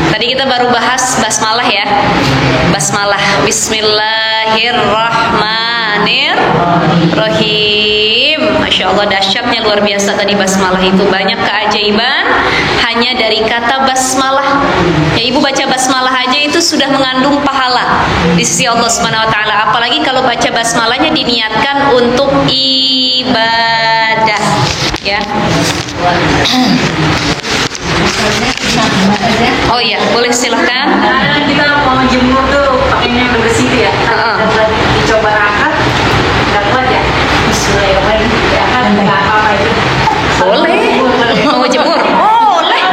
Tadi kita baru bahas basmalah ya. Basmalah. Bismillahirrahmanirrahim. Masya Allah, dahsyatnya luar biasa tadi basmalah itu. Banyak keajaiban hanya dari kata basmalah. Ya, ibu baca basmalah aja itu sudah mengandung pahala di sisi Allah Subhanahu wa taala. Apalagi kalau baca basmalahnya diniatkan untuk ibadah. Ya. Oh iya, boleh silahkan. Nah, kita mau jemur tuh pakainya yang bersih ya. Dicoba angkat, nggak kuat ya. Bismillahirrahmanirrahim. Ya kan nggak apa-apa itu. Boleh. Mau jemur? Boleh.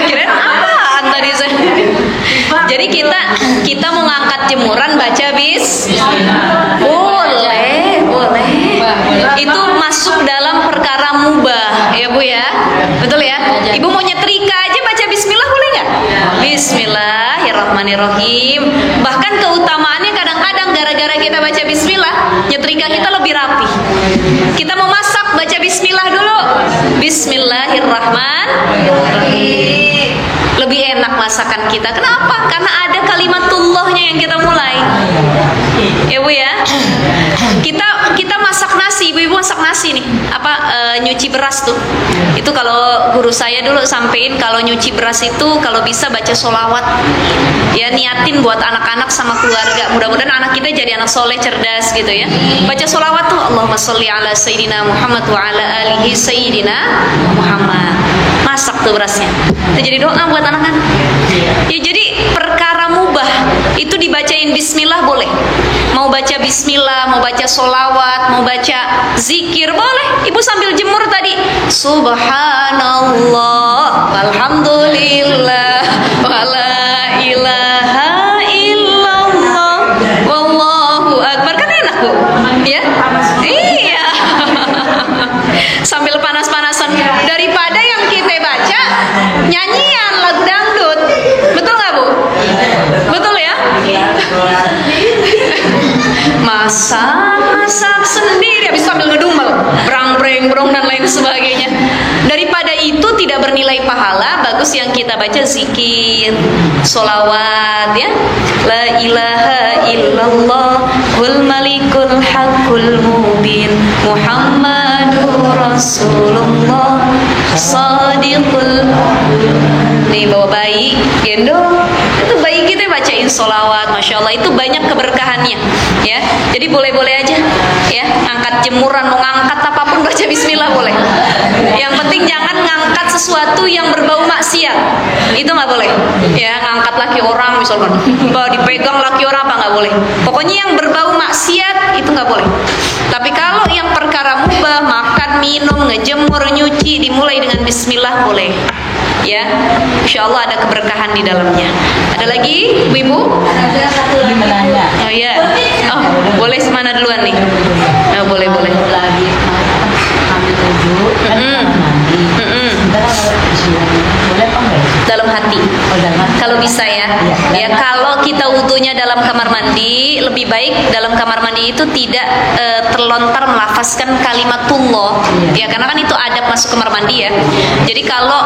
Kirain apaan tadi saya? Jadi kita mau ngangkat jemuran baca bis. Boleh. Itu masuk dalam perkara mubah, ya Bu ya. Betul ya? Ibu mau nyetrika aja baca bismillah boleh nggak? Bismillahirrahmanirrahim. Bahkan keutamaannya kadang-kadang gara-gara kita baca bismillah, nyetrika kita lebih rapi. Kita mau masak baca bismillah dulu. Bismillahirrahmanirrahim. Lebih enak masakan kita. Kenapa? Karena ada kalimatullahnya yang kita mulai. Ya Bu ya. Kita masak nasi, ibu masak nasi nih. Nyuci beras tuh. Itu kalau guru saya dulu sampein kalau nyuci beras itu kalau bisa baca sholawat. Ya niatin buat anak-anak sama keluarga. Mudah-mudahan anak kita jadi anak soleh cerdas gitu ya. Baca sholawat tuh Allahumma sholli ala sayyidina Muhammad wa ala alihi sayyidina Muhammad. Masak tuh berasnya. Itu jadi doa buat anak-anak. Ya jadi perkara mubah itu dibacain bismillah boleh. Mau baca bismillah, mau baca sholawat, mau baca zikir boleh. Ibu sambil jemur tadi subhanallah walhamdulillah wala ilaha illallah wallahu akbar. Kan enak Bu ya? Iya. Sambil panas-panasan daripada yang kita baca nyanyian lagu dangdut. Betul nggak Bu? Betul ya? Masak sendiri habis sambil ngedumel brang-breng brong dan lain sebagainya. Daripada itu tidak bernilai pahala, bagus yang kita baca zikir, sholawat ya. La ilaha illallah wal malikul haqqul mubin Muhammadur Rasulullah Sadiqul. Nih bawa bayi, gendong. Itu bayi kita bacain sholawat, masya Allah itu banyak keberkahannya ya. Jadi boleh-boleh aja ya, angkat jemuran mau ngangkat apapun baca bismillah boleh. Yang penting jangan ngangkat sesuatu yang berbau maksiat, itu nggak boleh ya. Ngangkat laki orang misalkan, bawa dipegang laki orang apa nggak boleh. Pokoknya yang berbau maksiat itu nggak boleh. Tapi kalau yang perkara mubah, makan, minum, ngejemur, nyuci dimulai dengan bismillah boleh ya. Insya Allah ada keberkahan di dalamnya. Ada lagi ibu? Ada satu lagi menanya. Oh ya. Oh boleh, semana duluan nih? Oh, boleh. Lagi ambil tujuh kan mandi. Boleh apa enggak? Dalam hati. Kalau bisa ya. Ya kalau kita wudunya dalam kamar mandi, lebih baik dalam kamar mandi itu tidak terlontar melafazkan kalimatullah. Ya karena kan itu adab masuk kamar mandi ya. Jadi kalau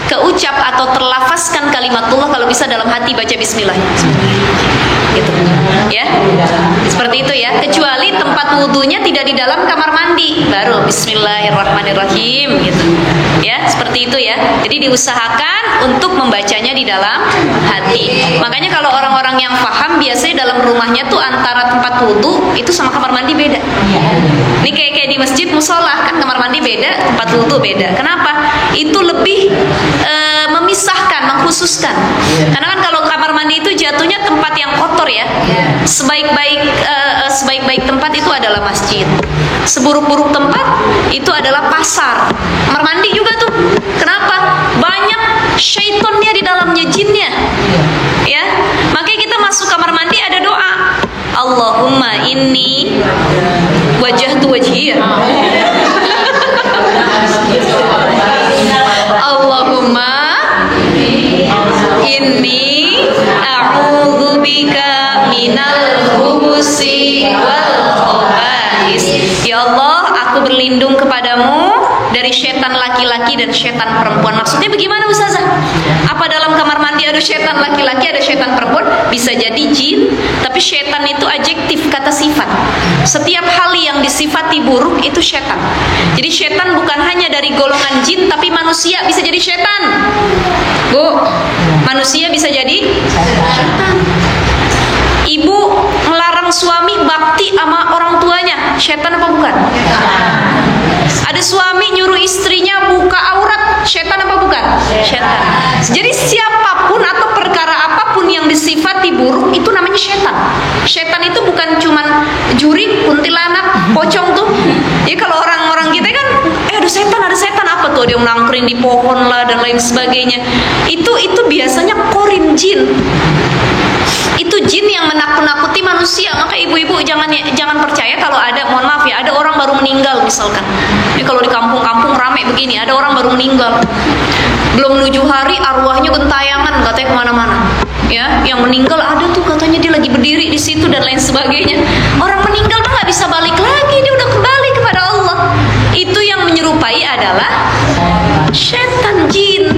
keucap atau terlafazkan kalimatullah, kalau bisa dalam hati baca bismillah. Gitu. Ya. Seperti itu ya. Kecuali tempat wudunya tidak di dalam kamar mandi, baru bismillahirrahmanirrahim gitu. Ya, seperti itu ya. Jadi diusahakan untuk membacanya di dalam hati. Makanya kalau orang-orang yang paham biasanya dalam rumahnya tuh antara tempat wudu itu sama kamar mandi beda. Ini kayak di masjid musola kan kamar mandi beda, tempat wudu beda. Kenapa? Itu lebih memisahkan, mengkhususkan. Karena kan kalau kamar mandi itu jatuhnya tempat yang kotor ya. Sebaik-baik tempat itu adalah masjid. Seburuk-buruk tempat itu adalah pasar. Kamar mandi juga tuh. Kenapa? Banyak syaitonnya di dalamnya, jinnya. Ya. Makanya kita masuk kamar mandi ada doa. Allahumma inni wajjahtu wajhiya. Allahumma inni a'udzubika minal khubusi wal khaba'is. Ya Allah, aku berlindung kepadamu dari setan laki-laki dan setan perempuan. Maksudnya bagaimana Ustazah? ada setan laki-laki, ada setan perempuan, bisa jadi jin. Tapi setan itu adjektif, kata sifat. Setiap hal yang disifati buruk itu setan. Jadi setan bukan hanya dari golongan jin, tapi manusia bisa jadi setan. Bu, manusia bisa jadi setan. Ibu melarang suami bakti sama orang tuanya, setan apa bukan? Ada suami nyuruh istrinya buka aurat, setan apa bukan? Setan. Jadi siapapun atau perkara apapun yang disifati buruk itu namanya setan. Setan itu bukan cuman juri, kuntilanak, pocong tuh. Jadi kalau orang-orang kita kan, ada setan apa tuh? Dia nangkring di pohon lah dan lain sebagainya. Itu biasanya korin jin. Itu jin yang menakut-nakuti manusia. Maka ibu-ibu jangan percaya kalau ada, mohon maaf ya, ada orang baru meninggal misalkan. Ini kalau di kampung-kampung ramai begini, ada orang baru meninggal, belum 7 hari arwahnya gentayangan katanya kemana-mana. Ya, yang meninggal ada tuh katanya dia lagi berdiri di situ dan lain sebagainya. Orang meninggal tuh nggak bisa balik lagi, dia udah kembali kepada Allah. Itu yang menyerupai adalah setan, jin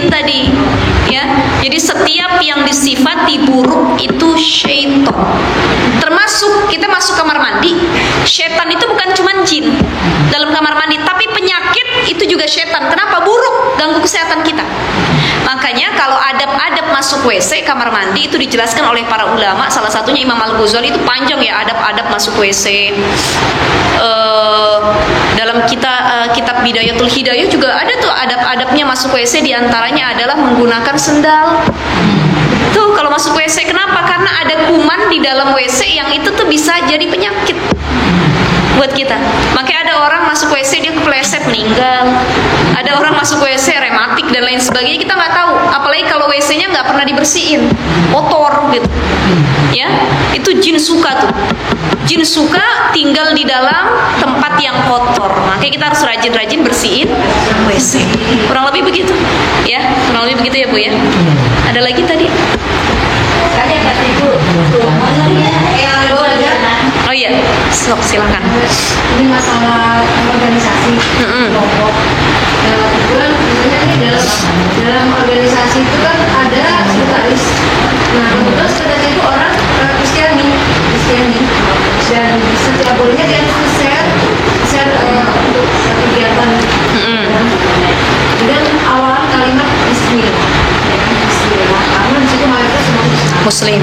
tadi. Ya, jadi setiap yang disifati buruk itu syaitan. Termasuk kita masuk kamar mandi, setan itu bukan cuma jin dalam kamar mandi, tapi penyakit itu juga setan. Kenapa? Buruk, ganggu kesehatan kita. Makanya kalau adab-adab masuk WC kamar mandi itu dijelaskan oleh para ulama. Salah satunya Imam Al-Ghazali, itu panjang ya adab-adab masuk WC. Dalam kitab Bidayatul Hidayah juga ada tuh adab-adabnya masuk WC, diantaranya adalah menggunakan sendal. Tuh kalau masuk WC kenapa? Karena ada kuman di dalam WC yang itu tuh bisa jadi penyakit buat kita. Makanya ada orang masuk WC dia kepleset meninggal. Ada orang masuk WC rematik dan lain sebagainya, kita nggak tahu. Apalagi kalau WC-nya nggak pernah dibersihin, kotor gitu. Ya, itu jin suka tuh. Jin suka tinggal di dalam tempat yang kotor. Makanya kita harus rajin-rajin bersihin WC. Kurang lebih begitu. Ya, kurang lebih begitu ya Bu ya. Ada lagi tadi? Saya kata Ibu, Oh iya, sok silakan. ini masalah organisasi kelompok. Kebetulan misalnya ini dalam organisasi itu kan ada sekretaris. Nah, kebetulan sekretaris itu orang Kristiani, dan setiap bulannya dia share untuk satu kegiatan. Dan awalan kalimat Bismillah, karena di situ mayoritas semua Muslim.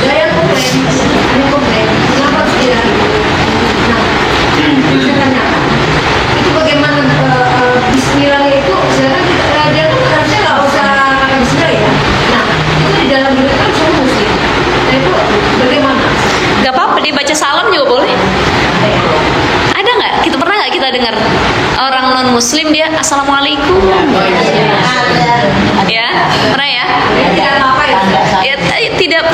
ada yang komplain, kenapa harus tidak? Nah, saya tanyakan, itu bagaimana Bismillah itu? Sedangkan dia kan harusnya nggak usah pakai Bismillah ya. Nah, itu di dalam kita kan semua Muslim. Nah itu bagaimana? Gak apa-apa, dia baca salam juga boleh. Ada nggak? Kita pernah nggak kita dengar orang non Muslim dia Assalamualaikum? Ya, pernah ya? Tidak apa-apa ya? Ya,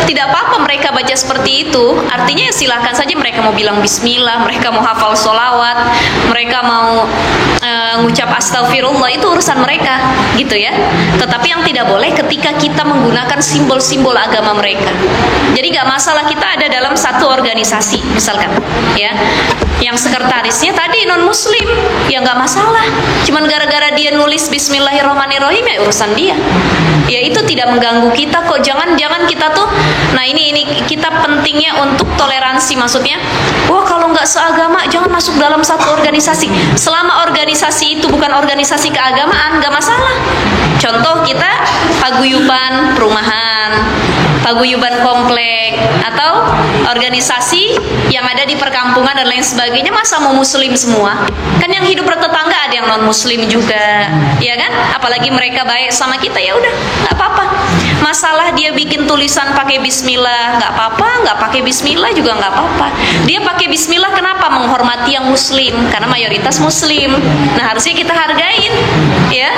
tidak apa-apa mereka baca seperti itu. Artinya ya silahkan saja mereka mau bilang bismillah, mereka mau hafal sholawat, mereka mau ngucap astagfirullah, itu urusan mereka gitu ya. Tetapi yang tidak boleh ketika kita menggunakan simbol-simbol agama mereka. Jadi gak masalah kita ada dalam satu organisasi misalkan ya, yang sekretarisnya tadi non muslim, ya gak masalah. Cuman gara-gara dia nulis bismillahirrahmanirrahim ya urusan dia. Ya itu tidak mengganggu kita kok. Jangan kita tuh, nah ini kita pentingnya untuk toleransi, maksudnya wah kalau nggak seagama jangan masuk dalam satu organisasi. Selama organisasi itu bukan organisasi keagamaan nggak masalah. Contoh kita paguyuban perumahan, paguyuban komplek, atau organisasi yang ada di perkampungan dan lain sebagainya, masa mau muslim semua? Kan yang hidup bertetangga ada yang non muslim juga, ya kan? Apalagi mereka baik sama kita, ya udah nggak apa-apa. Masalah dia bikin tulisan pakai bismillah nggak apa-apa, nggak pakai bismillah juga nggak apa-apa. Dia pakai bismillah kenapa? Menghormati yang muslim, karena mayoritas muslim. Nah harusnya kita hargain, ya.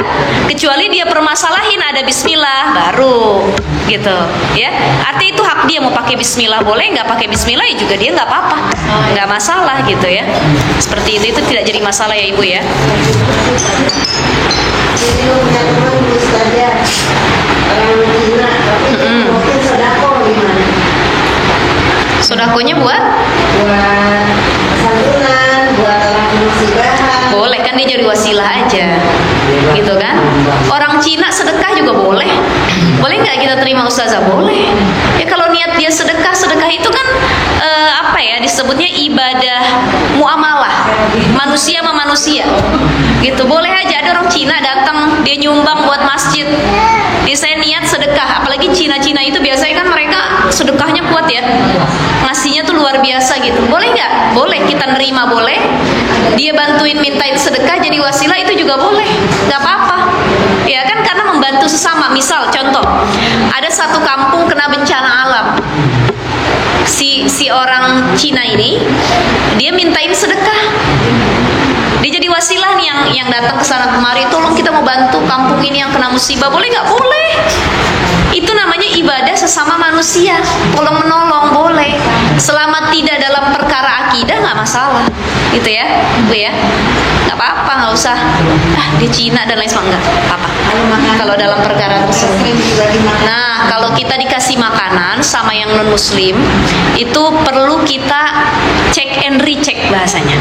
Kecuali dia permasalahin ada bismillah baru gitu, ya. Artinya itu hak dia mau pakai bismillah boleh, nggak pakai bismillah ya juga dia nggak apa-apa, nggak masalah gitu ya. Seperti itu tidak jadi masalah ya ibu ya. Jadi lo punya teman saja orang Cina, tapi mungkin sodako gimana? Sodakonya buat santunan, buat orang musibahan. boleh kan, dia jadi wasilah aja gitu kan. Orang Cina sedekah juga boleh, kita terima ustazah? Boleh. Ya kalau niat dia sedekah itu kan disebutnya ibadah muamalah manusia sama manusia gitu. Boleh aja ada orang Cina datang, dia nyumbang buat masjid, dia saya niat sedekah. Apalagi Cina itu biasanya kan mereka sedekahnya kuat ya, ngasihnya tuh luar biasa gitu. Boleh nggak? Boleh, kita nerima boleh. Dia bantuin mintain sedekah jadi wasilah, itu juga boleh, nggak apa-apa ya kan, karena membantu sesama. Misal contoh, ada satu kampung kena bencana alam, si orang Cina ini dia mintain sedekah, dia jadi wasilah nih yang datang ke sana kemari, tolong kita mau bantu kampung ini yang kena musibah. Boleh nggak? Boleh. Itu namanya ibadah sesama manusia, tolong menolong boleh, selama tidak dalam perkara akidah nggak masalah gitu ya Bu ya, nggak apa-apa, nggak usah di Cina dan lain sebagainya, nggak apa-apa kalau dalam perkara tersebut. Nah kalau kita dikasih makanan sama yang non muslim, itu perlu kita check and recheck bahasanya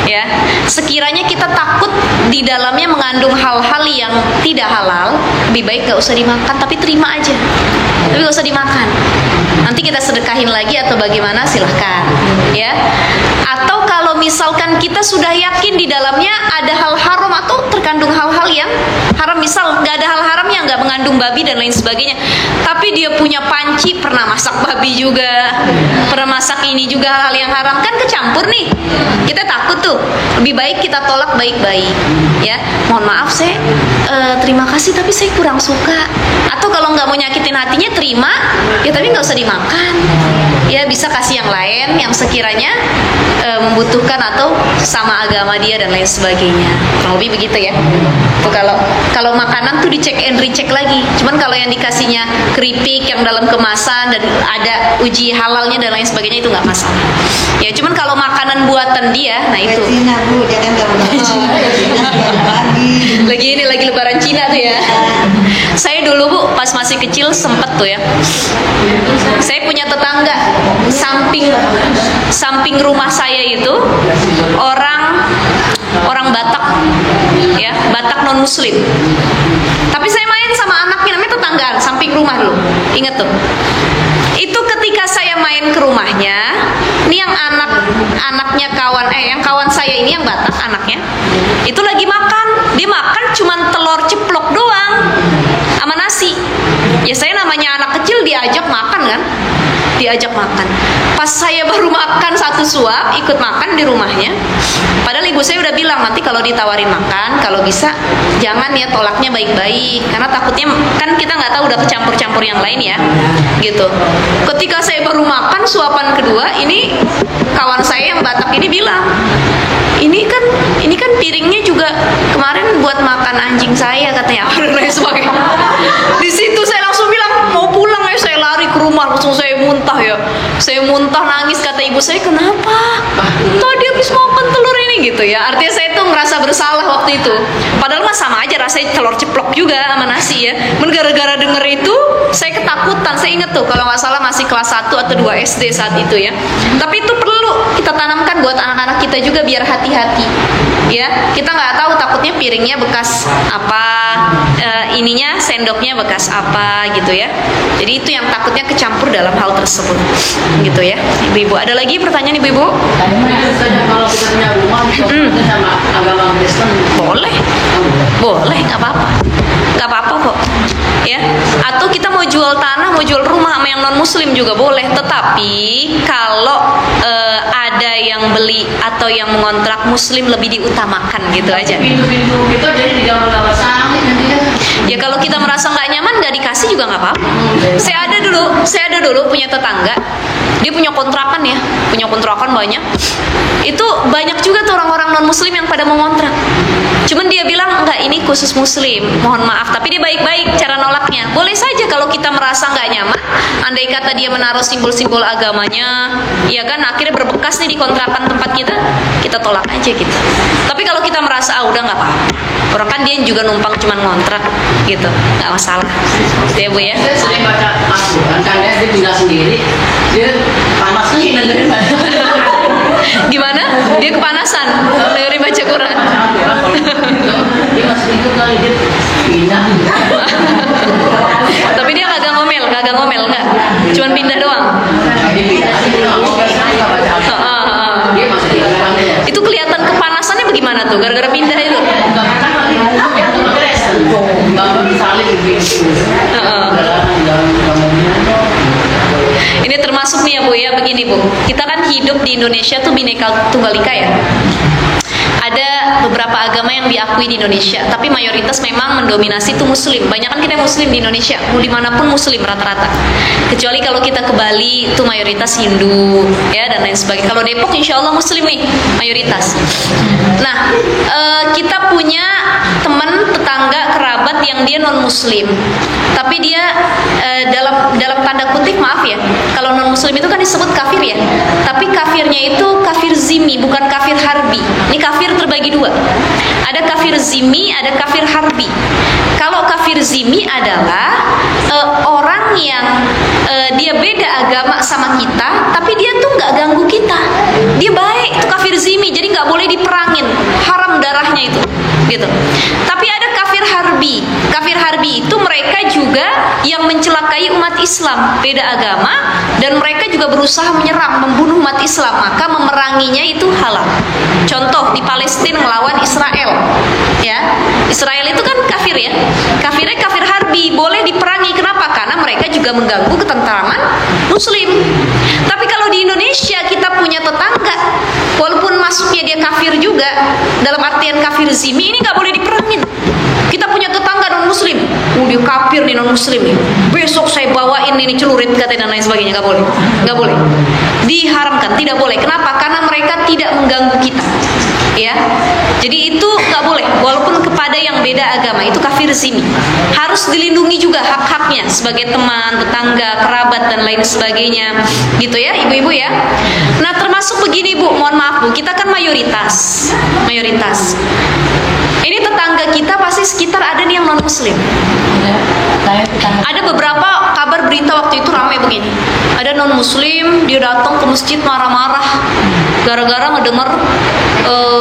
ya. Sekiranya kita takut di dalamnya mengandung hal-hal yang tidak halal, lebih baik gak usah dimakan, tapi terima aja, tapi gak usah dimakan. Nanti kita sedekahin lagi atau bagaimana, silahkan ya. Atau kalau misalkan kita sudah yakin di dalamnya ada hal haram atau terkandung hal-hal yang haram, misal gak ada hal haram yang gak mengandung babi dan lain sebagainya, tapi dia punya panci, pernah masak babi juga, pernah masak ini juga, hal yang haram kan kecampur nih, kita takut tuh. Lebih baik kita tolak baik-baik ya, mohon maaf saya terima kasih tapi saya kurang suka. Atau kalau nggak mau nyakitin hatinya, terima ya tapi nggak usah dimakan ya, bisa kasih yang lain yang sekiranya membutuhkan atau sama agama dia dan lain sebagainya. Kurang lebih begitu ya. Tuh kalau makanan tuh dicek and recheck lagi. Cuman kalau yang dikasihnya keripik yang dalam kemasan dan ada uji halalnya dan lain sebagainya, itu nggak masalah ya. Cuman kalau makanan buatan dia, nah itu lagi lebaran Cina tuh ya. Saya dulu Bu pas masih kecil sempet tuh ya, saya punya tetangga samping rumah saya itu orang Batak ya, Batak non muslim. Tapi saya main sama anaknya, namanya tetanggaan samping rumah dulu. Ingat tuh. Itu ketika saya main ke rumahnya, ini yang anaknya yang kawan saya ini yang Batak anaknya, itu lagi makan. Dia makan cuman telur ceplok doang sama nasi. Ya saya namanya anak kecil diajak makan kan, diajak makan. Pas saya baru makan satu suap, ikut makan di rumahnya. Padahal ibu saya udah bilang, nanti kalau ditawarin makan, kalau bisa jangan ya, tolaknya baik-baik, karena takutnya kan kita nggak tahu udah kecampur-campur yang lain ya, gitu. Ketika saya baru makan suapan kedua, ini kawan saya yang Batak ini bilang, ini kan piringnya juga kemarin buat makan anjing saya katanya. Di situ saya langsung bilang mau pulang ya, saya lari ke rumah, langsung saya muntah ya. Saya muntah nangis, kata ibu saya, kenapa? Tadi habis makan telur ini gitu ya. Artinya saya tuh ngerasa bersalah waktu itu. Padahal mah sama aja rasanya telur ceplok juga sama nasi ya. Gara-gara denger itu saya ketakutan. Saya inget tuh kalau nggak salah masih kelas 1 atau 2 SD saat itu ya. Tapi itu perlu kita tanamkan buat anak-anak kita juga biar hati-hati ya. Kita nggak tahu, takutnya piringnya bekas apa, ininya sendoknya bekas apa gitu ya. Jadi itu yang takutnya kecampur dalam hal tersebut gitu ya. Ibu-ibu ada lagi pertanyaan ibu-ibu? Kalau kita punya rumah sama agama Kristen boleh, nggak apa-apa kok ya. Atau kita mau jual tanah, mau jual rumah sama yang non muslim juga boleh. Tetapi kalau ada yang beli atau yang mengontrak muslim, lebih diutamakan gitu aja. Pintu-pintu gitu jadi di gambar-gambar sangit nanti ya. Kalau kita merasa nggak nyaman, nggak dikasih juga nggak apa-apa. Saya ada dulu punya tetangga, dia punya kontrakan ya, punya kontrakan banyak. Itu banyak juga tuh orang-orang non muslim yang pada mau ngontrak. Cuman dia bilang enggak, ini khusus muslim, mohon maaf. Tapi dia baik-baik cara nolaknya. Boleh saja kalau kita merasa nggak nyaman, andai kata dia menaruh simbol-simbol agamanya, ya kan akhirnya berbekas nih di kontrakan tempat kita tolak aja gitu. Tapi kalau kita merasa udah nggak apa-apa, orang kan dia juga numpang cuman ngontrak gitu, nggak masalah. Gitu ya Bu ya. Saya sering baca Al-Quran, kan dia tinggal sendiri, dia panasnya dengerin baca. Gimana? Dia kepanasan dengerin baca Quran. Dia masih itu kali dia pindah. Tapi dia kagak tuh? Gara-gara pindah itu. Ini termasuk nih ya Bu ya, begini Bu. Kita kan hidup di Indonesia tuh Bhinneka Tunggal Ika ya. Ada beberapa agama yang diakui di Indonesia, tapi mayoritas memang mendominasi itu Muslim. Banyak kan kita Muslim di Indonesia, mau dimanapun Muslim rata-rata. Kecuali kalau kita ke Bali itu mayoritas Hindu, ya dan lain sebagainya. Kalau Depok Insya Allah Muslim nih mayoritas. Nah, kita punya teman, tetangga, kerabat yang dia non Muslim, tapi dia dalam tanda kutip maaf ya, kalau non Muslim itu kan disebut kafir ya, tapi kafirnya itu kafir zimmi, bukan kafir harbi. Ini kafir terbagi dua. Ada kafir zimmi, ada kafir harbi. Kalau kafir zimmi adalah orang yang dia beda agama sama kita, tapi dia tuh nggak ganggu kita. Dia baik, itu kafir zimmi, jadi nggak boleh diperangin, haram darahnya itu, gitu. Tapi ada kafir harbi. Kafir harbi itu mereka juga yang mencelakai umat Islam, beda agama, dan mereka juga berusaha menyerang, membunuh umat Islam, maka memeranginya itu halal. Contoh di Palestina melawan Israel, ya. Israel itu kan kafir ya, kafirnya kafir harbi, boleh diperangi. Kenapa? Karena mereka juga mengganggu ketentraman Muslim. Tapi kalau di Indonesia kita punya tetangga, walaupun masuknya dia kafir juga, dalam artian kafir zimmi, ini nggak boleh diperangin. Kita punya tetangga non Muslim, dia kafir nih non Muslim nih. Besok saya bawain ini celurit katanya dan lain sebagainya, nggak boleh, nggak boleh. Diharamkan, tidak boleh. Kenapa? Karena mereka tidak mengganggu kita, ya. Jadi itu nggak boleh, walaupun kepada yang beda agama, itu kafir zimmi. Harus dilindungi juga hak-haknya sebagai teman, tetangga, kerabat dan lain sebagainya, gitu ya, ibu-ibu ya. Nah termasuk begini Bu, mohon maaf Bu, kita kan mayoritas. Ini tetangga kita pasti sekitar ada nih yang non Muslim. Ada beberapa kabar berita waktu itu ramai begini. Ada non Muslim, dia datang ke masjid marah-marah gara-gara ngedenger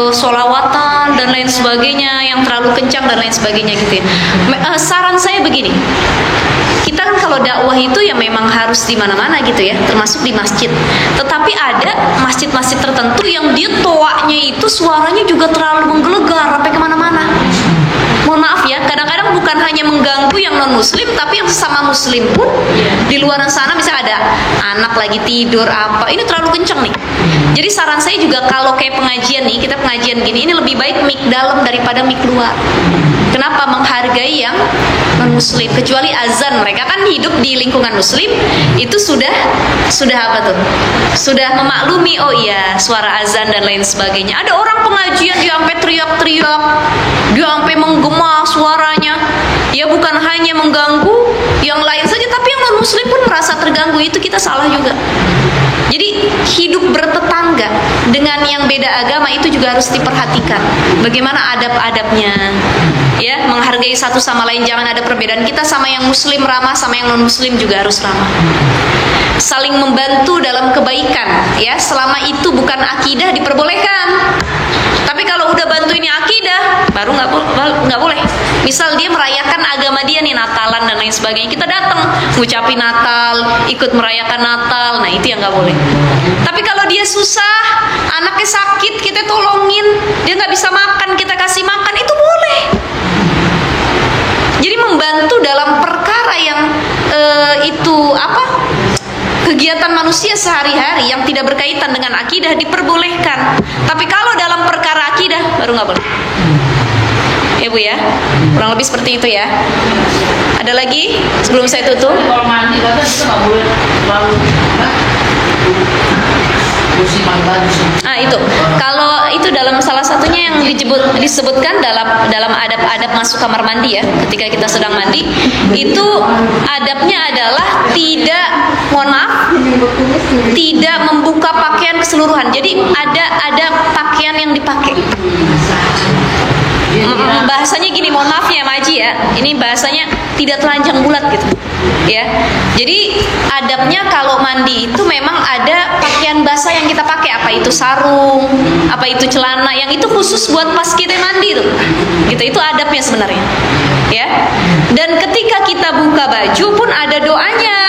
sholawatan dan lain sebagainya yang terlalu kencang dan lain sebagainya gitu ya. Saran saya begini, kita kan kalau dakwah itu ya memang harus di mana-mana gitu ya, termasuk di masjid. Tetapi ada masjid-masjid tertentu yang dia toanya itu suaranya juga terlalu menggelegar sampai kemana-mana. Mohon maaf ya, kadang-kadang bukan hanya mengganggu yang non Muslim, tapi yang sesama Muslim pun di luar sana, misalnya ada anak lagi tidur apa, ini terlalu kencang nih. Jadi saran saya juga kalau kayak pengajian nih, kita pengajian gini, ini lebih baik mic dalam daripada mic luar. Kenapa? Menghargai yang non Muslim. Kecuali azan, mereka kan hidup di lingkungan Muslim, itu sudah apa tuh? Sudah memaklumi, oh iya suara azan dan lain sebagainya. Ada orang pengajian dia sampai teriak-teriak, dia sampai menggema suaranya. Ya bukan hanya mengganggu yang lain saja, tapi yang non Muslim pun merasa terganggu. Itu kita salah juga. Jadi hidup bertetangga dengan yang beda agama itu juga harus diperhatikan. Bagaimana adab-adabnya, ya, menghargai satu sama lain, jangan ada perbedaan. Kita sama yang Muslim ramah, sama yang non Muslim juga harus ramah. Saling membantu dalam kebaikan, ya, selama itu bukan akidah diperbolehkan. Tapi kalau udah bantu ini akidah, baru nggak boleh. Misal dia merayakan agama dia nih, Natalan dan lain sebagainya, kita datang ngucapin Natal, ikut merayakan Natal, nah itu yang nggak boleh. Tapi kalau dia susah, anaknya sakit, kita tolongin, dia nggak bisa makan, kita kasih makan, itu boleh. Jadi membantu dalam perkara yang itu apa? Kegiatan manusia sehari-hari yang tidak berkaitan dengan akidah diperbolehkan. Tapi kalau dalam perkara akidah baru nggak boleh. Ya Bu ya, kurang lebih seperti itu ya. Ada lagi sebelum saya tutup? Kalau mandi kan kita nggak boleh terlalu itu kalau itu dalam salah satunya yang disebutkan dalam adab-adab masuk kamar mandi ya, ketika kita sedang mandi itu adabnya adalah tidak membuka pakaian keseluruhan. Jadi ada pakaian yang dipakai. Bahasanya gini, mohon maaf ya Maji ya, ini bahasanya tidak telanjang bulat gitu ya. Jadi adabnya kalau mandi itu memang ada pakaian basah yang kita pakai, apa itu sarung, apa itu celana, yang itu khusus buat pas kita mandi tuh gitu. Itu adabnya sebenarnya ya. Dan ketika kita buka baju pun ada doanya.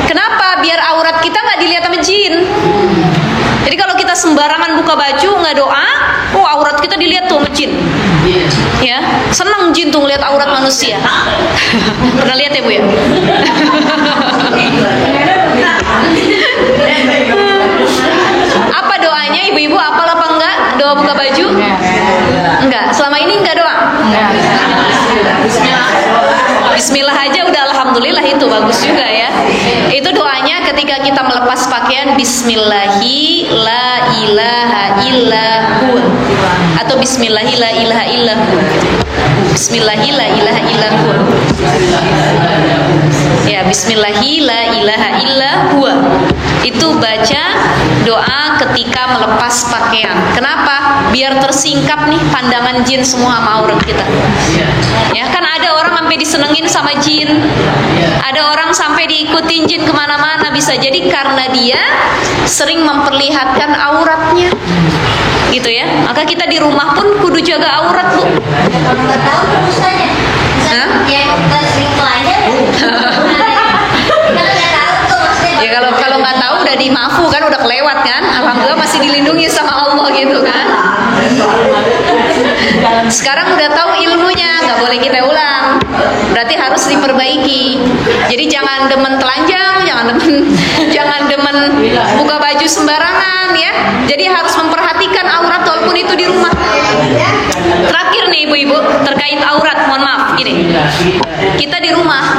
Kenapa? Biar aurat kita nggak dilihat sama jin. Jadi kalau kita sembarangan buka baju nggak doa, oh aurat suka dilihat tuh sama jin. Iya. Ya, senang jin tuh ngeliat aurat manusia. Pernah lihat ya Bu ya? Apa doanya ibu-ibu? Apal apa enggak? Doa buka baju? Enggak. Selama ini enggak doa? Bismillah aja udah alhamdulillah, itu bagus juga ya. Itu doanya ketika kita melepas pakaian, Bismillahi la ilaha illahu, atau Bismillahi la ilaha illahu. Bismillahi la ilaha illahu. Ya, Bismillahi la ilaha illahu. Itu baca doa ketika melepas pakaian. Kenapa? Biar tersingkap nih pandangan jin semua sama aurat kita. Ya kan ada orang sampai disenengin sama jin, ada orang sampai diikutin jin kemana-mana. Bisa jadi karena dia sering memperlihatkan auratnya, gitu ya. Maka kita di rumah pun kudu jaga aurat, Bu. Kalau nggak tahu terus aja. Ya kita sering pelajar. Ya kalau nggak tahu udah dimaafu kan, udah kelewat kan. Alhamdulillah masih dilindungi sama Allah gitu kan. Sekarang udah tahu ilmunya, nggak boleh kita ulang. Berarti harus diperbaiki. Jadi jangan demen telanjang, jangan demen buka baju sembarangan ya. Jadi harus memperhatikan aurat walaupun itu di rumah. Terakhir nih ibu-ibu terkait aurat, mohon maaf gini. Kita di rumah.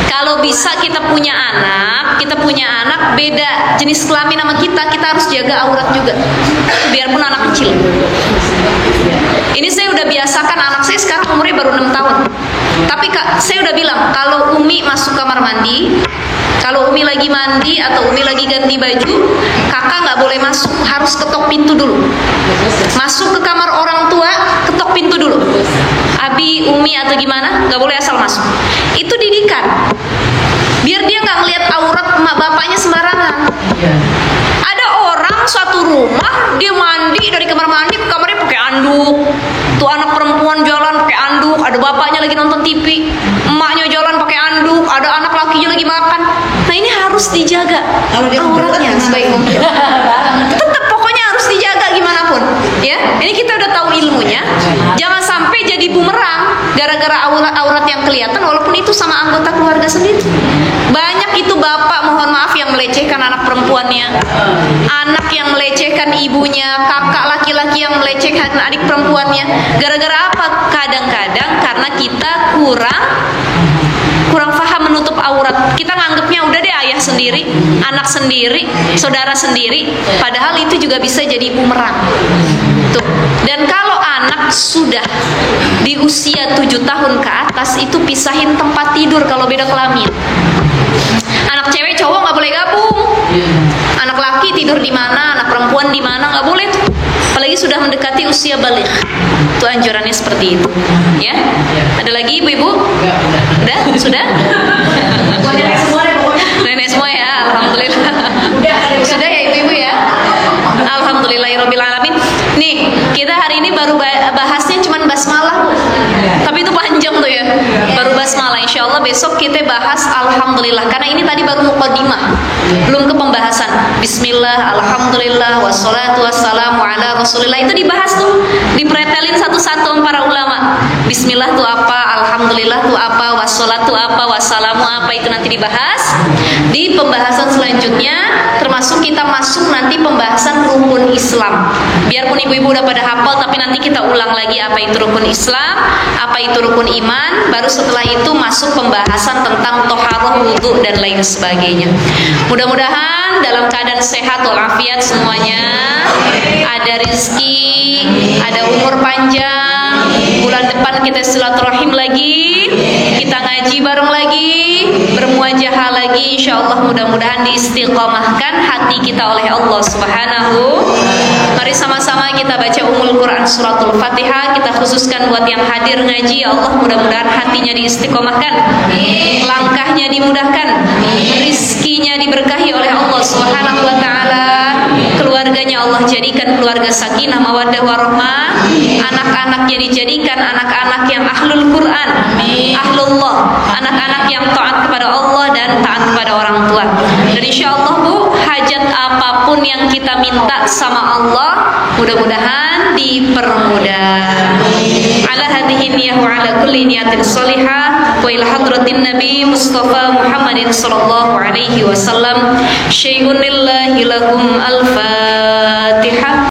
Kalau bisa kita punya anak beda jenis kelamin sama kita harus jaga aurat juga. Biarpun anak kecil. Ini saya udah biasakan, anak saya sekarang umurnya baru 6 tahun. Tapi Kak, saya udah bilang kalau Umi masuk kamar mandi, kalau Umi lagi mandi atau Umi lagi ganti baju, kakak nggak boleh masuk, harus ketok pintu dulu. Masuk ke kamar orang tua, ketok pintu dulu. Abi, Umi atau gimana, nggak boleh asal masuk. Itu didikan. Biar dia nggak ngelihat aurat emak bapaknya sembarangan. Ada orang suatu rumah dia mandi dari kamar mandi ke kamarnya pakai anduk. Tuh anak perempuan jalan pakai anduk, ada bapaknya lagi nonton TV, emaknya jalan pakai anduk, ada anak lakinya lagi makan. Nah ini harus dijaga auratnya sebaik mungkin. Tetap pokoknya harus dijaga gimana pun. Ya, ini kita udah tahu ilmunya. Jangan sampai jadi bumerang gara-gara aurat yang kelihatan walaupun itu sama anggota keluarga sendiri. Banyak itu bapak, mohon maaf, yang melecehkan anak perempuannya, anak yang melecehkan ibunya, kakak laki-laki yang melecehkan adik perempuannya. Gara-gara apa? Kadang-kadang karena kita kurang paham menutup aurat. Kita nganggapnya udah deh ayah sendiri, anak sendiri, saudara sendiri. Padahal itu juga bisa jadi bumerang. Tuh. Dan kalau anak sudah di usia 7 tahun ke atas, itu pisahin tempat tidur kalau beda kelamin. Anak cewek cowok nggak boleh gabung. Anak laki tidur di mana, anak perempuan di mana, nggak boleh tuh. Apalagi sudah mendekati usia baligh. Itu anjurannya seperti itu. Ya. Ada lagi ibu-ibu? Udah? Sudah? Nenek semua ya, alhamdulillah. Sudah ya ibu-ibu ya. Alhamdulillahirabbil alamin. Nih, kita hari ini baru bahasnya cuman basmalah. Tapi itu panjang tuh ya. Baru basmalah. Insyaallah besok kita bahas alhamdulillah, karena ini tadi baru muqaddimah. Belum ke pembahasan. Bismillah, alhamdulillah, wassalatu wassalamu ala Rasulillah. Itu dibahas tuh, dipretelin satu-satu sama para ulama. Bismillah tuh apa, alhamdulillah tuh apa, wassalatu apa, wassalamu apa, itu nanti dibahas di pembahasan selanjutnya. Termasuk kita masuk nanti pembahasan rukun Islam. Biarpun ibu-ibu udah pada hafal, tapi nanti kita ulang lagi apa itu rukun Islam, apa itu rukun iman. Baru setelah itu masuk pembahasan tentang toharoh, wudhu dan lain sebagainya. Mudah-mudahan dalam keadaan sehat walafiat semuanya, ada rezeki, ada umur panjang. Bulan depan kita silaturahim lagi, kita ngaji bareng lagi, bermuajahah lagi. Insyaallah mudah-mudahan diistiqomahkan hati kita oleh Allah Subhanahu. Mari sama-sama kita baca Ummul Quran suratul Fatihah. Kita khususkan buat yang hadir ngaji, ya Allah mudah-mudahan hatinya diistiqomahkan, langkahnya dimudahkan, rizkinya diberkahi oleh Allah Subhanahu wa taala. Keluarganya Allah jadikan keluarga sakinah mawaddah warahmah. Anak-anaknya dijadikan anak-anak yang ahlul Quran, ahlullah, anak-anak yang taat kepada Allah dan taat kepada orang tua. Dan insyaallah Bu, hajat apapun yang kita minta sama Allah, mudah-mudahan dipermudah. Ala hadhihi niyyah wa ala kulli niyatin shalihah wa ila hadratin Nabi Mustafa Muhammadin sallallahu alaihi wasallam syai'un lillahi lakum al-Fatihah.